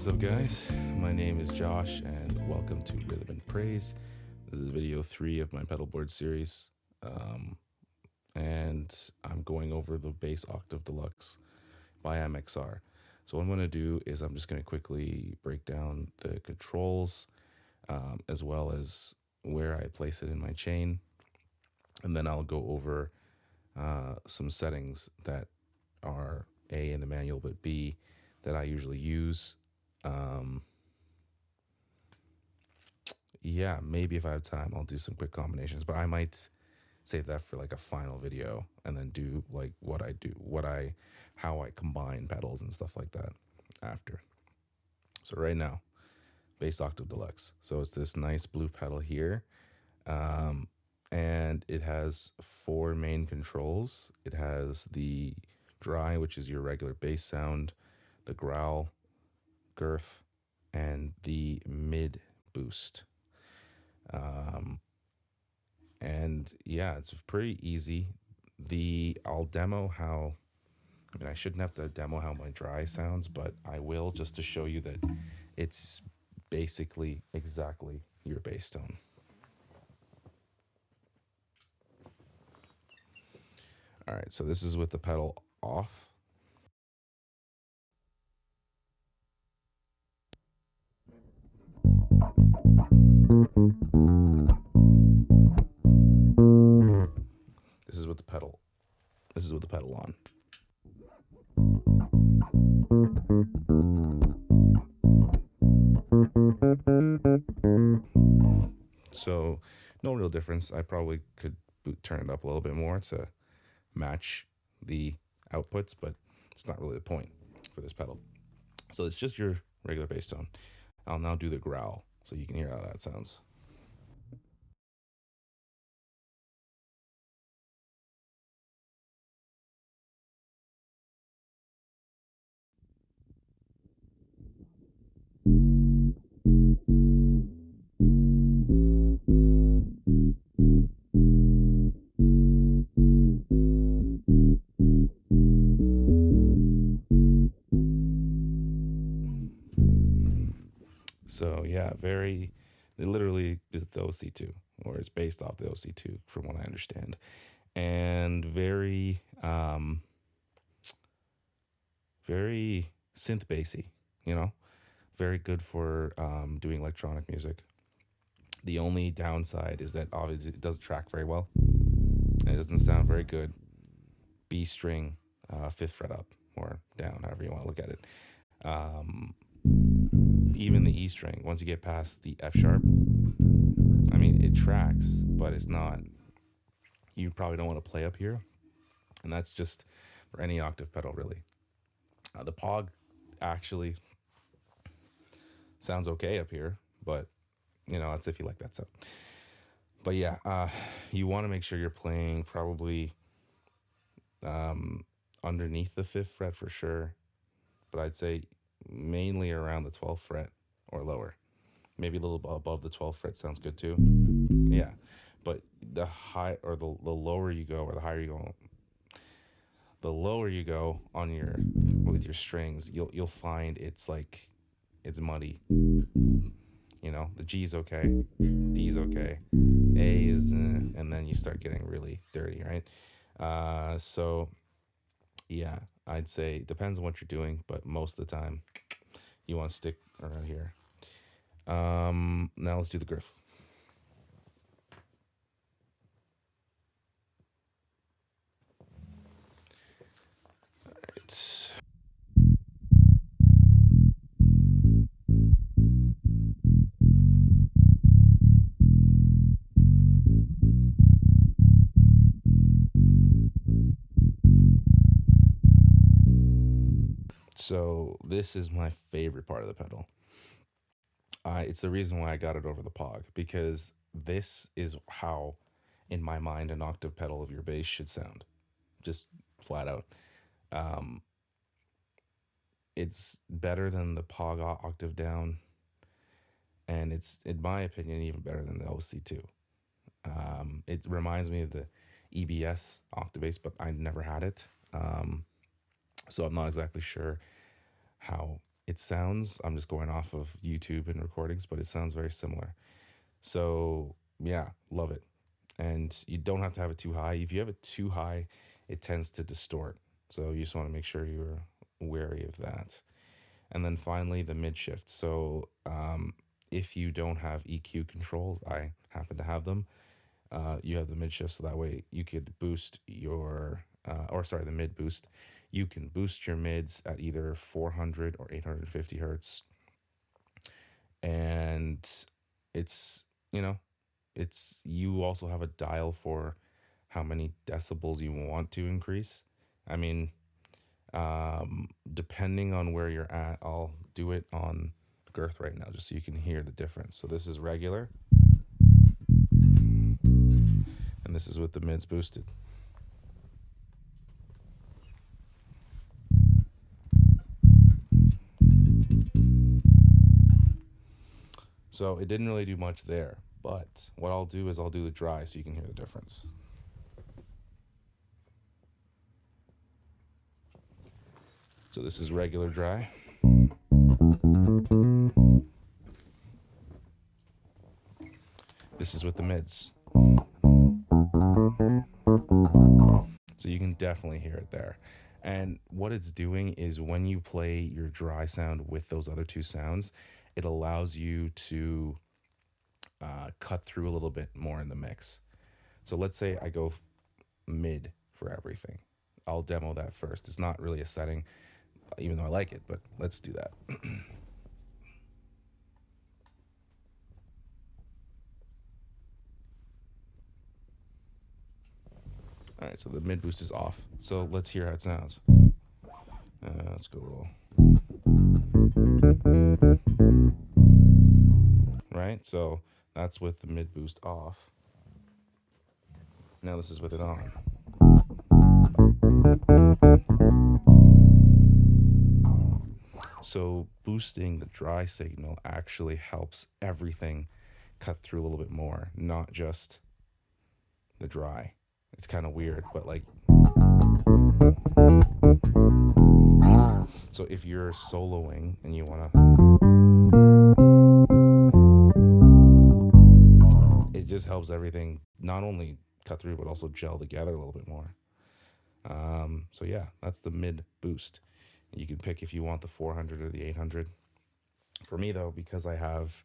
What's up, guys? My name is Josh, and welcome to Rhythm and Praise. This is video 3 of my pedalboard series, and I'm going over the bass Octave Deluxe by MXR. So what I'm going to do is I'm just going to quickly break down the controls, as well as where I place it in my chain, and then I'll go over some settings that are A in the manual, but B that I usually use. Yeah, maybe if I have time, I'll do some quick combinations, but I might save that for like a final video and then do like how I combine pedals and stuff like that after. So right now, bass Octave Deluxe. So it's this nice blue pedal here. And it has 4 main controls. It has the dry, which is your regular bass sound, the growl, girth, and the mid boost. And yeah, it's pretty easy. I'll demo how, I shouldn't have to demo how my dry sounds, but I will, just to show you that it's basically exactly your bass tone. All right, so this is with the pedal off. This is with the pedal. This is with the pedal on. So no real difference. I probably could turn it up a little bit more to match the outputs, but it's not really the point for this pedal. So it's just your regular bass tone. I'll now do the growl so you can hear how that sounds. So yeah, it literally is the OC2, or it's based off the OC2 from what I understand. And very synth bassy, very good for doing electronic music. The only downside is that obviously it doesn't track very well, and it doesn't sound very good. B string, 5th fret up or down, however you want to look at it. Even the E string, once you get past the F sharp, it tracks, but it's not. You probably don't want to play up here, and that's just for any octave pedal, really. The Pog actually sounds okay up here, but that's if you like that sound. But yeah, you want to make sure you're playing probably underneath the 5th fret for sure, but I'd say mainly around the 12th fret or lower. Maybe a little above the 12th fret sounds good too. Yeah, but the high or the lower you go, or the higher you go, the lower you go on with your strings, you'll find it's muddy. The G's okay, D's okay, A is, and then you start getting really dirty, right? So yeah, I'd say it depends on what you're doing, but most of the time you want to stick around here. Now let's do the girth. All right. So this is my favorite part of the pedal. It's the reason why I got it over the Pog, because this is how, in my mind, an octave pedal of your bass should sound, just flat out. It's better than the Pog octave down, and it's, in my opinion, even better than the OC2. It reminds me of the EBS octave bass, but I never had it, so I'm not exactly sure how it sounds, I'm just going off of YouTube and recordings, but it sounds very similar. So yeah, love it. And you don't have to have it too high. If you have it too high, it tends to distort. So you just want to make sure you're wary of that. And then finally, the mid shift. So if you don't have EQ controls, I happen to have them. You have the mid shift, so that way you could boost your, or sorry, the mid boost. You can boost your mids at either 400 or 850 hertz, and it's you know, it's you also have a dial for how many decibels you want to increase. I mean, depending on where you're at, I'll do it on girth right now just so you can hear the difference. So this is regular, and this is with the mids boosted. So it didn't really do much there, but what I'll do is I'll do the dry so you can hear the difference. So this is regular dry. This is with the mids. So you can definitely hear it there. And what it's doing is when you play your dry sound with those other two sounds, it allows you to cut through a little bit more in the mix. So let's say I go mid for everything. I'll demo that first. It's not really a setting, even though I like it, but let's do that. All right, so the mid boost is off. So let's hear how it sounds. Let's go a little. Right, so that's with the mid boost off. Now this is with it on. So boosting the dry signal actually helps everything cut through a little bit more, not just the dry. It's kind of weird, but like, so if you're soloing and you want to, it just helps everything not only cut through, but also gel together a little bit more. So yeah, that's the mid boost. You can pick if you want the 400 or the 800. For me though, because I have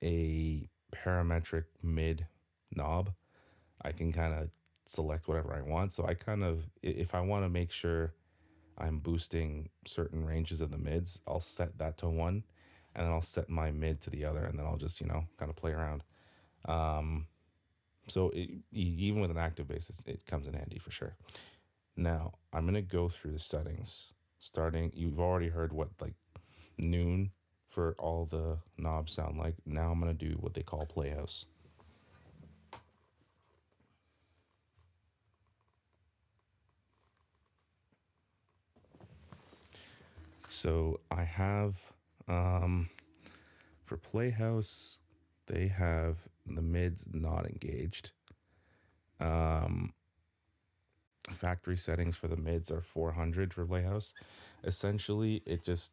a parametric mid knob, I can kind of select whatever I want. So I kind of, if I want to make sure I'm boosting certain ranges of the mids, I'll set that to one, and then I'll set my mid to the other, and then I'll just, kind of play around. So even with an active bass, it comes in handy for sure. Now, I'm going to go through the settings. Starting, you've already heard what like noon for all the knobs sound like. Now I'm going to do what they call Playhouse. So I have, for Playhouse, they have the mids not engaged. Factory settings for the mids are 400 for Playhouse. Essentially, it's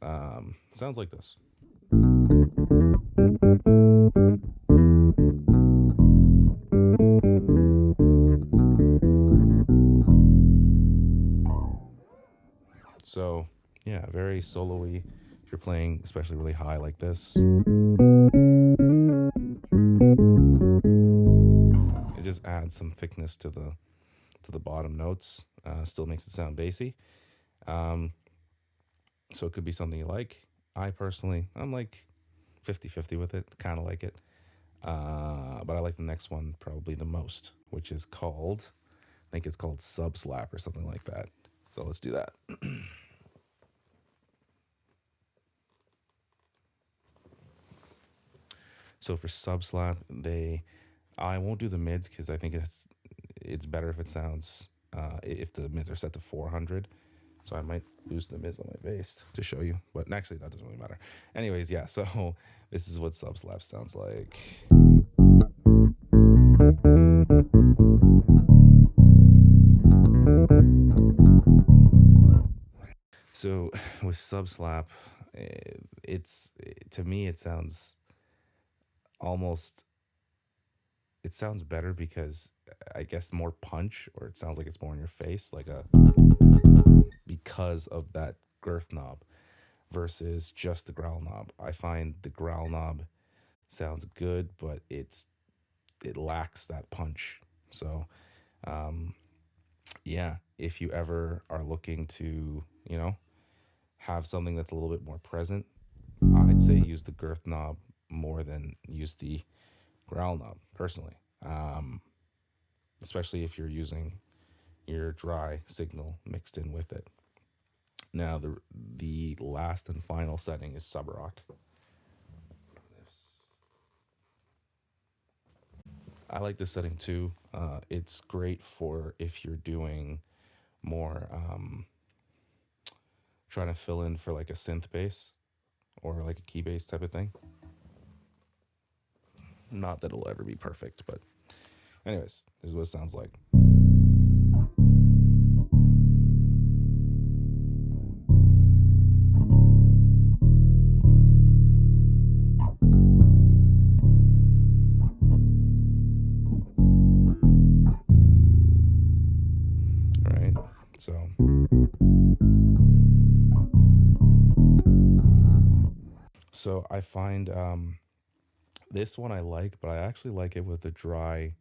sounds like this. So yeah, very solo-y. If you're playing especially really high like this, it just adds some thickness to the bottom notes. Still makes it sound bassy. So it could be something you like. I'm like 50-50 with it. Kind of like it. But I like the next one probably the most, which is called, I think it's called Sub Slap or something like that. So let's do that. So for Sub Slap, I won't do the mids because I think it's better if it sounds, if the mids are set to 400. So I might boost the mids on my bass to show you, but actually that doesn't really matter. Anyways, yeah, so this is what Sub Slap sounds like. So with sub slap, it's to me it sounds almost it sounds better because I guess more punch, or it sounds like it's more in your face, like a because of that girth knob versus just the growl knob. I find the growl knob sounds good, but it lacks that punch. So yeah, if you ever are looking to, have something that's a little bit more present, I'd say use the girth knob more than use the growl knob personally. Especially if you're using your dry signal mixed in with it. Now the last and final setting is sub rock. I like this setting too. It's great for if you're doing more trying to fill in for like a synth bass or like a key bass type of thing. Not that it'll ever be perfect, but anyways, this is what it sounds like. Right? So I find this one I like, but I actually like it with the dry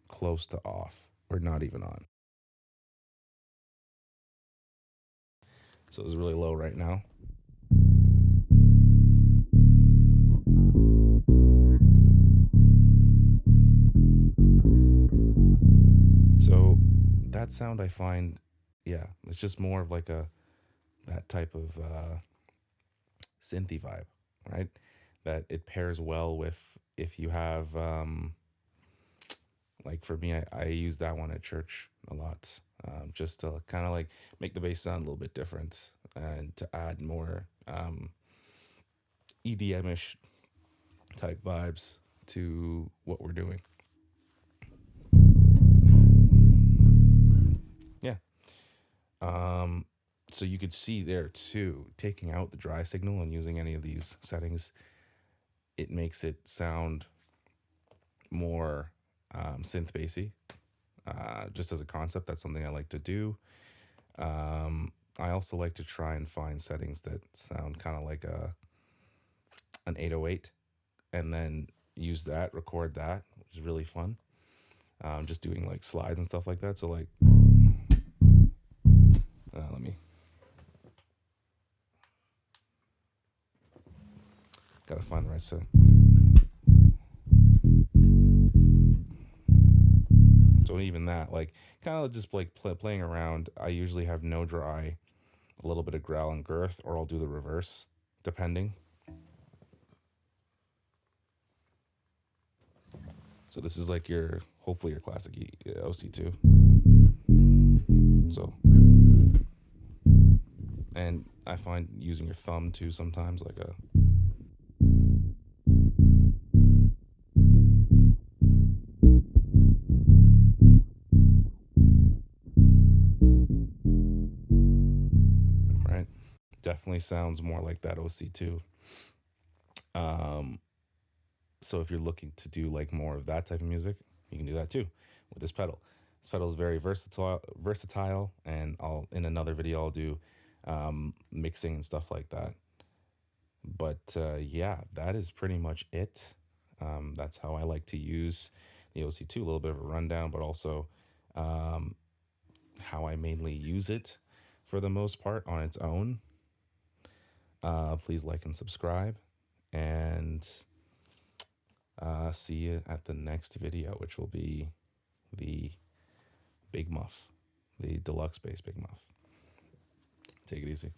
close to off or not even on. So it's really low right now. So that sound I find, yeah, it's just more of like that type of synthy vibe, right? That it pairs well with if you have like for me, I use that one at church a lot, just to kind of like make the bass sound a little bit different and to add more EDM-ish type vibes to what we're doing. Yeah. So you could see there too, taking out the dry signal and using any of these settings, it makes it sound more synth bassy. Just as a concept, that's something I like to do. I also like to try and find settings that sound kind of like an 808, and then use that, record that, which is really fun. Just doing like slides and stuff like that. So like, let me. Gotta find the right set. So even that, like, kind of just like playing around. I usually have no dry, a little bit of growl and girth, or I'll do the reverse, depending. So this is like hopefully your classic OC2. So, and I find using your thumb too sometimes, like a. Right, definitely sounds more like that OC2. So if you're looking to do like more of that type of music, you can do that too with this pedal. This pedal is very versatile, and I'll in another video I'll do mixing and stuff like that. But yeah, that is pretty much it. That's how I like to use the OC2. A little bit of a rundown, but also how I mainly use it for the most part on its own. Please like and subscribe, and see you at the next video, which will be the Big Muff, the Deluxe bass Big Muff. Take it easy.